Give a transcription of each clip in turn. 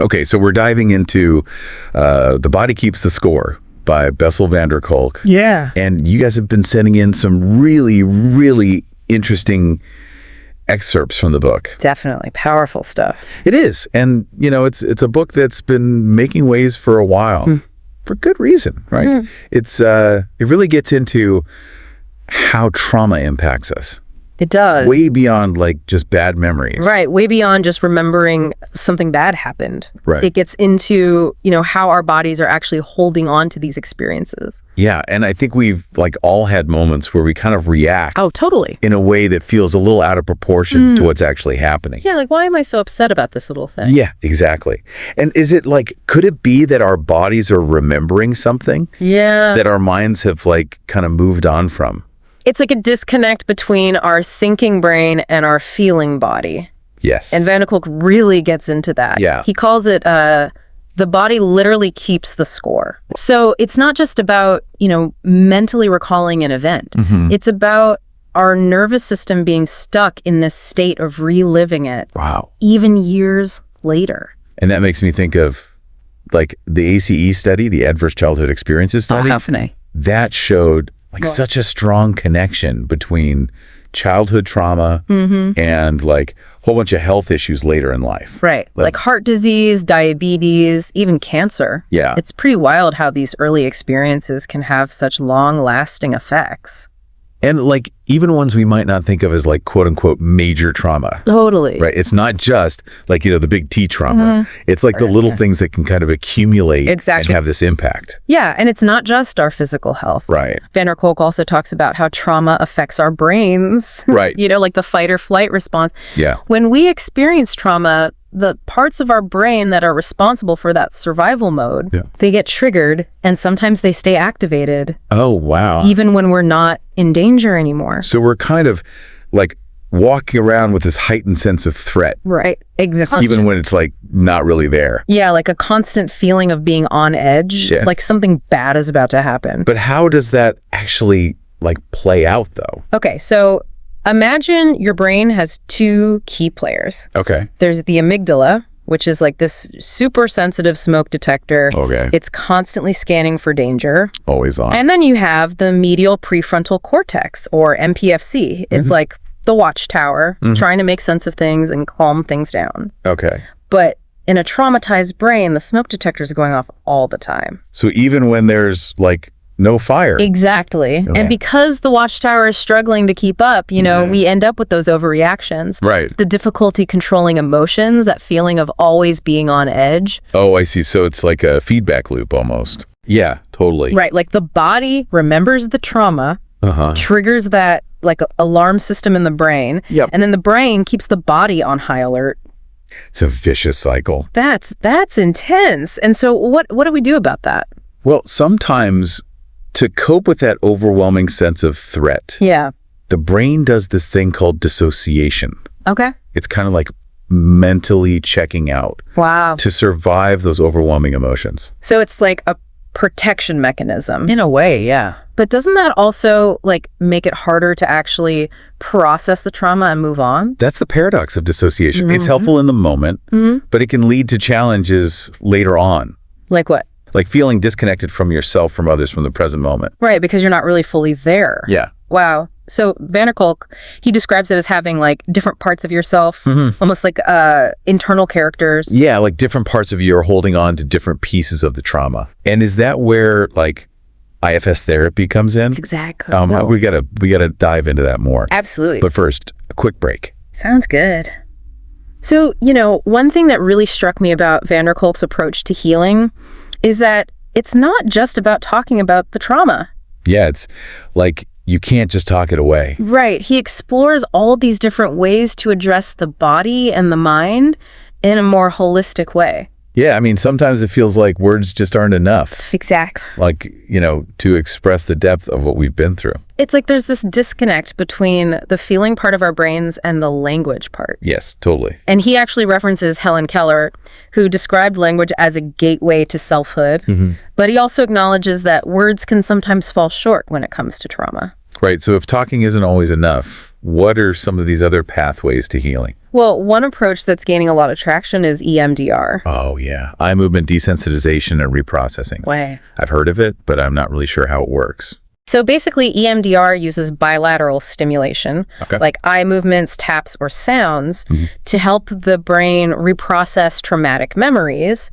Okay, so we're diving into The Body Keeps the Score by Bessel Kolk. Yeah. And you guys have been sending in some really, really interesting excerpts from the book. Definitely. Powerful stuff. It is. And, it's a book that's been making waves for a while for good reason, right? It really gets into how trauma impacts us. It does. Way beyond just bad memories. Right. Way beyond just remembering something bad happened. Right. It gets into, how our bodies are actually holding on to these experiences. Yeah. And I think we've all had moments where we kind of react. Oh, totally. In a way that feels a little out of proportion to what's actually happening. Yeah. Like, why am I so upset about this little thing? Yeah, exactly. And is it could it be that our bodies are remembering something? Yeah. That our minds have kind of moved on from? It's like a disconnect between our thinking brain and our feeling body. Yes. And Kolk really gets into that. Yeah. He calls it, the body literally keeps the score. So it's not just about, mentally recalling an event. It's about our nervous system being stuck in this state of reliving it. Wow. Even years later. And that makes me think of the ACE study, the Adverse Childhood Experiences study. That showed such a strong connection between childhood trauma and a whole bunch of health issues later in life. Right. Like heart disease, diabetes, even cancer. Yeah. It's pretty wild how these early experiences can have such long-lasting effects. And even ones we might not think of as quote unquote major trauma. Totally. Right. It's not just the big T trauma. It's the little things that can kind of accumulate and have this impact. Yeah. And it's not just our physical health. Right. Kolk also talks about how trauma affects our brains. Right. The fight or flight response. Yeah. When we experience trauma, the parts of our brain that are responsible for that survival mode, they get triggered and sometimes they stay activated. Oh, wow. Even when we're not in danger anymore. So we're kind of walking around with this heightened sense of threat. Right. Exactly. Even when it's not really there. Yeah, like a constant feeling of being on edge, like something bad is about to happen. But how does that actually play out though? Okay, so imagine your brain has two key players. Okay. There's the amygdala, which is this super sensitive smoke detector. Okay. It's constantly scanning for danger. Always on. And then you have the medial prefrontal cortex, or MPFC. It's the watchtower, trying to make sense of things and calm things down. Okay. But in a traumatized brain, the smoke detector is going off all the time. So even when there's no fire. Exactly. Okay. And because the watchtower is struggling to keep up, we end up with those overreactions. Right. The difficulty controlling emotions, that feeling of always being on edge. Oh, I see. So it's like a feedback loop almost. Yeah, totally. Right. The body remembers the trauma, triggers that alarm system in the brain. Yep. And then the brain keeps the body on high alert. It's a vicious cycle. That's intense. And so what do we do about that? Well, sometimes to cope with that overwhelming sense of threat, the brain does this thing called dissociation. Okay. It's kind of mentally checking out. Wow. To survive those overwhelming emotions. So it's like a protection mechanism. In a way, yeah. But doesn't that also make it harder to actually process the trauma and move on? That's the paradox of dissociation. It's helpful in the moment, but it can lead to challenges later on. Like what? Feeling disconnected from yourself, from others, from the present moment. Right, because you're not really fully there. Yeah. Wow. So Kolk, he describes it as having different parts of yourself, almost like internal characters. Yeah, different parts of you are holding on to different pieces of the trauma. And is that where IFS therapy comes in? That's exactly. We gotta dive into that more. Absolutely. But first, a quick break. Sounds good. So, one thing that really struck me about Kolk's approach to healing is that it's not just about talking about the trauma. Yeah, it's you can't just talk it away. Right. He explores all these different ways to address the body and the mind in a more holistic way. Yeah, I mean, sometimes it feels like words just aren't enough. Exactly. To express the depth of what we've been through. It's there's this disconnect between the feeling part of our brains and the language part. Yes, totally. And he actually references Helen Keller, who described language as a gateway to selfhood. But he also acknowledges that words can sometimes fall short when it comes to trauma. Right. So if talking isn't always enough, what are some of these other pathways to healing? Well, one approach that's gaining a lot of traction is EMDR. Oh, yeah. Eye movement desensitization and reprocessing. Way. I've heard of it, but I'm not really sure how it works. So basically, EMDR uses bilateral stimulation, like eye movements, taps, or sounds, to help the brain reprocess traumatic memories,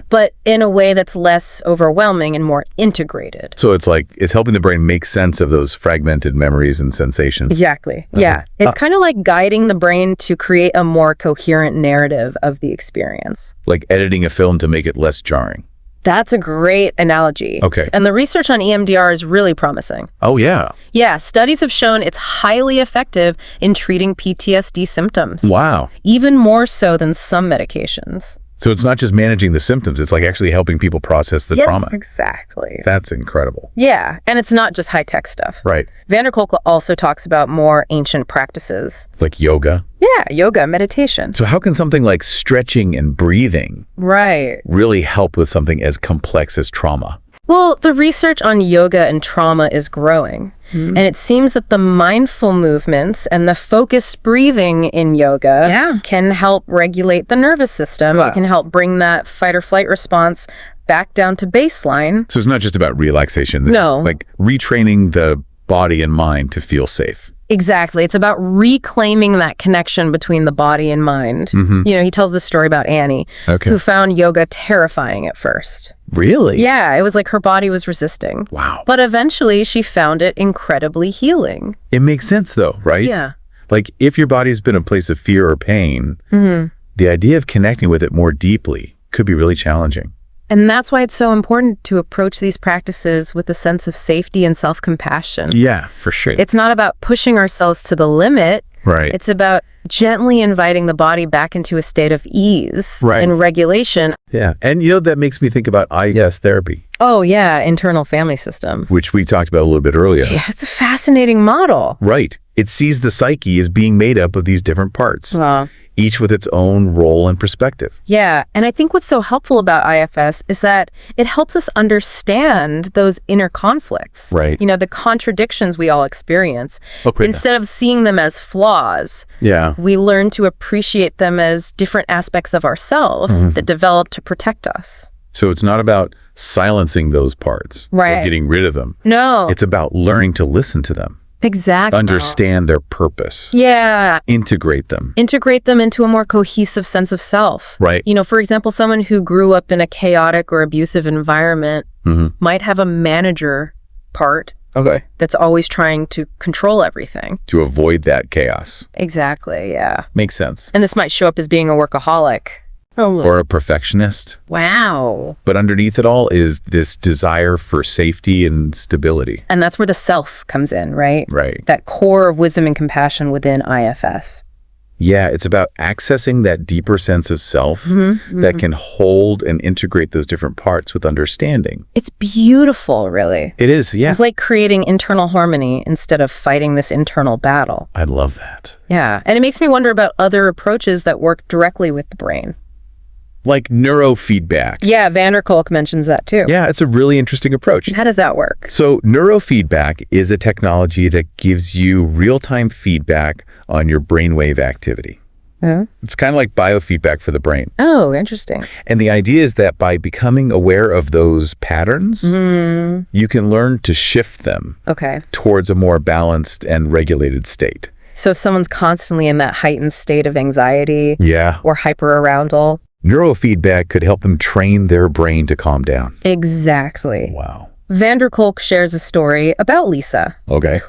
but in a way that's less overwhelming and more integrated. So it's helping the brain make sense of those fragmented memories and sensations. Exactly. Yeah. It's kind of like guiding the brain to create a more coherent narrative of the experience. Like editing a film to make it less jarring. That's a great analogy. Okay. And the research on EMDR is really promising. Oh, yeah. Yeah, studies have shown it's highly effective in treating PTSD symptoms. Wow. Even more so than some medications. So it's not just managing the symptoms, it's like actually helping people process the trauma. Yes, exactly. That's incredible. Yeah, and it's not just high-tech stuff. Right. Kolk also talks about more ancient practices. Like yoga? Yeah, yoga, meditation. So how can something like stretching and breathing really help with something as complex as trauma? Well, the research on yoga and trauma is growing. And it seems that the mindful movements and the focused breathing in yoga can help regulate the nervous system. It can help bring that fight or flight response back down to baseline. So it's not just about relaxation. No. Like retraining the body and mind to feel safe. Exactly. It's about reclaiming that connection between the body and mind. You know, he tells this story about Annie, who found yoga terrifying at first. Really? Yeah, it was like her body was resisting. Wow. But eventually she found it incredibly healing. It makes sense though, right? Yeah. Like if your body's been a place of fear or pain, the idea of connecting with it more deeply could be really challenging. And that's why it's so important to approach these practices with a sense of safety and self-compassion. Yeah, for sure. It's not about pushing ourselves to the limit. Right. It's about gently inviting the body back into a state of ease and regulation. Yeah. And you know, that makes me think about IES therapy. Oh, yeah. Internal family system. Which we talked about a little bit earlier. Yeah, it's a fascinating model. Right. It sees the psyche as being made up of these different parts. Each with its own role and perspective. Yeah, and I think what's so helpful about IFS is that it helps us understand those inner conflicts. Right. You know, the contradictions we all experience. Instead of seeing them as flaws, we learn to appreciate them as different aspects of ourselves that develop to protect us. So it's not about silencing those parts or getting rid of them. No. It's about learning to listen to them. Exactly. Understand their purpose. Yeah. Integrate them. Integrate them into a more cohesive sense of self. Right. You know, for example, someone who grew up in a chaotic or abusive environment might have a manager part that's always trying to control everything. To avoid that chaos. Exactly, yeah. Makes sense. And this might show up as being a workaholic. Or a perfectionist. Wow. But underneath it all is this desire for safety and stability. And that's where the self comes in, right? Right. That core of wisdom and compassion within IFS. Yeah, it's about accessing that deeper sense of self that can hold and integrate those different parts with understanding. It's beautiful, really. It is, yeah. It's like creating internal harmony instead of fighting this internal battle. I love that. Yeah, and it makes me wonder about other approaches that work directly with the brain. Like neurofeedback. Yeah, Kolk mentions that too. Yeah, it's a really interesting approach. How does that work? So neurofeedback is a technology that gives you real-time feedback on your brainwave activity. It's kind of like biofeedback for the brain. Oh, interesting. And the idea is that by becoming aware of those patterns, you can learn to shift them towards a more balanced and regulated state. So if someone's constantly in that heightened state of anxiety or hyperarousal, neurofeedback could help them train their brain to calm down. Exactly. Wow. Kolk shares a story about Lisa,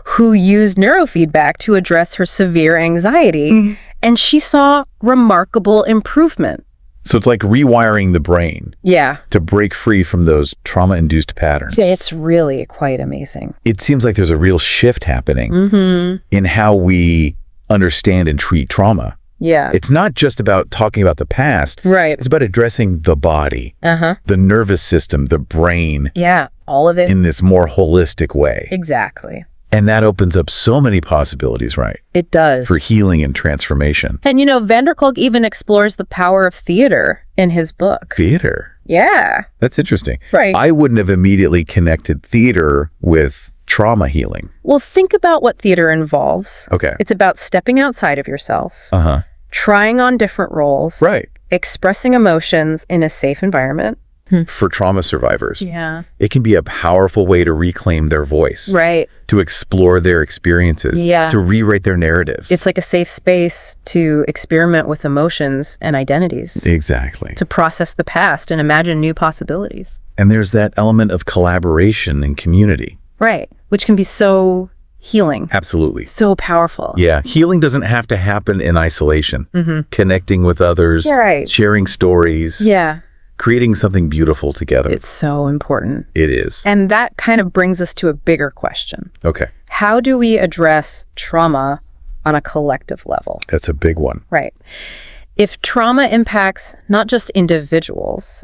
who used neurofeedback to address her severe anxiety, and she saw remarkable improvement. So it's like rewiring the brain to break free from those trauma-induced patterns. It's really quite amazing. It seems like there's a real shift happening in how we understand and treat trauma. Yeah. It's not just about talking about the past. Right. It's about addressing the body, the nervous system, the brain. Yeah, all of it. In this more holistic way. Exactly. And that opens up so many possibilities, right? It does. For healing and transformation. And you know, Kolk even explores the power of theater in his book. Theater? Yeah. That's interesting. Right. I wouldn't have immediately connected theater with trauma healing? Well, think about what theater involves. Okay. It's about stepping outside of yourself, Uh-huh. trying on different roles, Right. expressing emotions in a safe environment. For trauma survivors, Yeah. it can be a powerful way to reclaim their voice, Right. to explore their experiences, Yeah. to rewrite their narrative. It's like a safe space to experiment with emotions and identities, Exactly. to process the past and imagine new possibilities. And there's that element of collaboration and community. Right. Which can be so healing, Absolutely. so powerful. Yeah. Healing doesn't have to happen in isolation. Connecting with others, Yeah, right. sharing stories, Yeah. creating something beautiful together. It's so important. It is. And that kind of brings us to a bigger question. Okay. How do we address trauma on a collective level? That's a big one. Right. If trauma impacts not just individuals,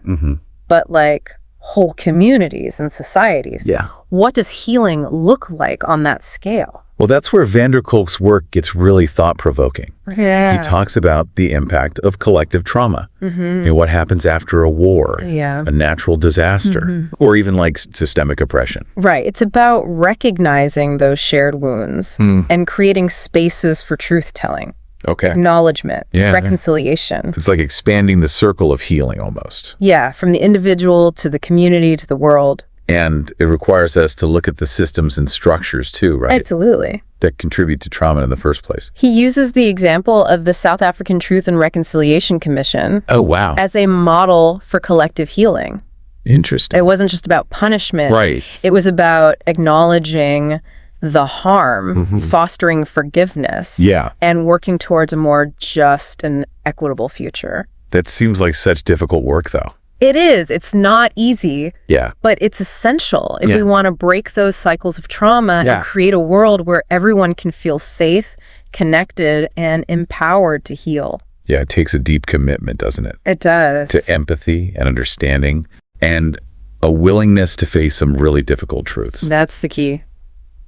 but like whole communities and societies, Yeah. what does healing look like on that scale? Well, that's where Kolk's work gets really thought-provoking. Yeah. He talks about the impact of collective trauma. What happens after a war, Yeah. a natural disaster, or even like systemic oppression. Right. It's about recognizing those shared wounds and creating spaces for truth-telling, Okay. acknowledgement, Yeah. reconciliation. It's like expanding the circle of healing almost. Yeah, from the individual to the community to the world. And it requires us to look at the systems and structures too, right? Absolutely. That contribute to trauma in the first place. He uses the example of the South African Truth and Reconciliation Commission Oh, wow. as a model for collective healing. Interesting. It wasn't just about punishment. Right. It was about acknowledging the harm, fostering forgiveness, and working towards a more just and equitable future. That seems like such difficult work, though. It is. It's not easy, Yeah. but it's essential if Yeah. we want to break those cycles of trauma Yeah. and create a world where everyone can feel safe, connected, and empowered to heal. Yeah, it takes a deep commitment, doesn't it? It does. To empathy and understanding and a willingness to face some really difficult truths. That's the key.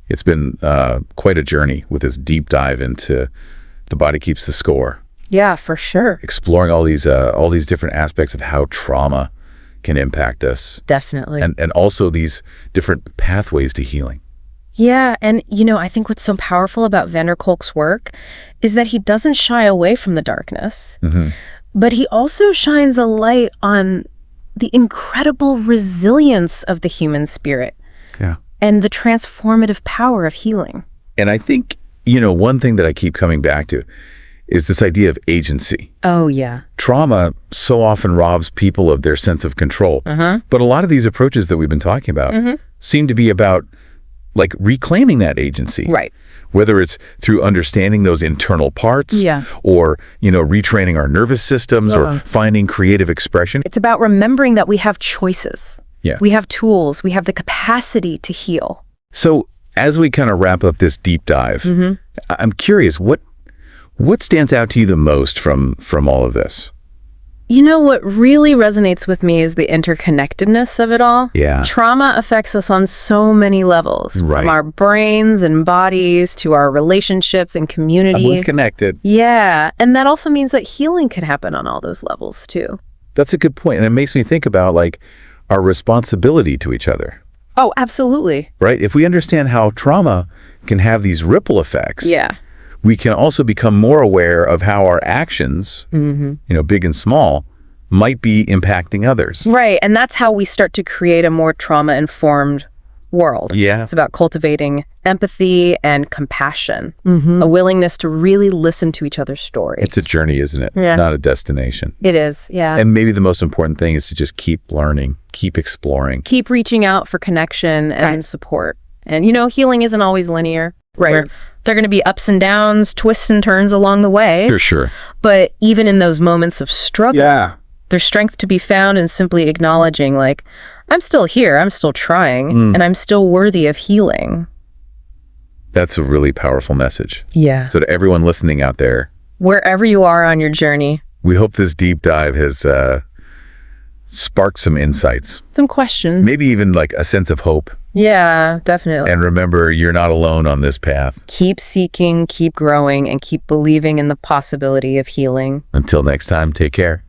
It's been quite a journey with this deep dive into The Body Keeps the Score, Yeah, for sure. exploring all these different aspects of how trauma can impact us. Definitely. And also these different pathways to healing. Yeah, and I think what's so powerful about Kolk's work is that he doesn't shy away from the darkness, but he also shines a light on the incredible resilience of the human spirit. Yeah. And the transformative power of healing. And I think, one thing that I keep coming back to is this idea of agency. Oh, yeah. Trauma so often robs people of their sense of control. But a lot of these approaches that we've been talking about seem to be about like reclaiming that agency. Right. Whether it's through understanding those internal parts or, retraining our nervous systems or finding creative expression. It's about remembering that we have choices. Yeah. We have tools. We have the capacity to heal. So as we kind of wrap up this deep dive, I'm curious, what stands out to you the most from all of this? What really resonates with me is the interconnectedness of it all. Yeah. Trauma affects us on so many levels, Right. from our brains and bodies to our relationships and community. Everyone's connected. Yeah, and that also means that healing can happen on all those levels too. That's a good point. And it makes me think about like our responsibility to each other, Oh, absolutely. right? If we understand how trauma can have these ripple effects, Yeah. we can also become more aware of how our actions, big and small, might be impacting others. Right, and that's how we start to create a more trauma-informed world. Yeah. It's about cultivating empathy and compassion, a willingness to really listen to each other's stories. It's a journey, isn't it? Yeah. Not a destination. It is, yeah. And maybe the most important thing is to just keep learning, keep exploring. Keep reaching out for connection and support. And, healing isn't always linear. Right. There are going to be ups and downs, twists and turns along the way. For sure. But even in those moments of struggle, there's strength to be found in simply acknowledging, like, I'm still here, I'm still trying, and I'm still worthy of healing. That's a really powerful message. Yeah. So to everyone listening out there, Wherever you are on your journey, we hope this deep dive has sparked some insights, some questions. maybe even like a sense of hope. Yeah, definitely. And remember, you're not alone on this path. Keep seeking, keep growing, and keep believing in the possibility of healing. Until next time, take care.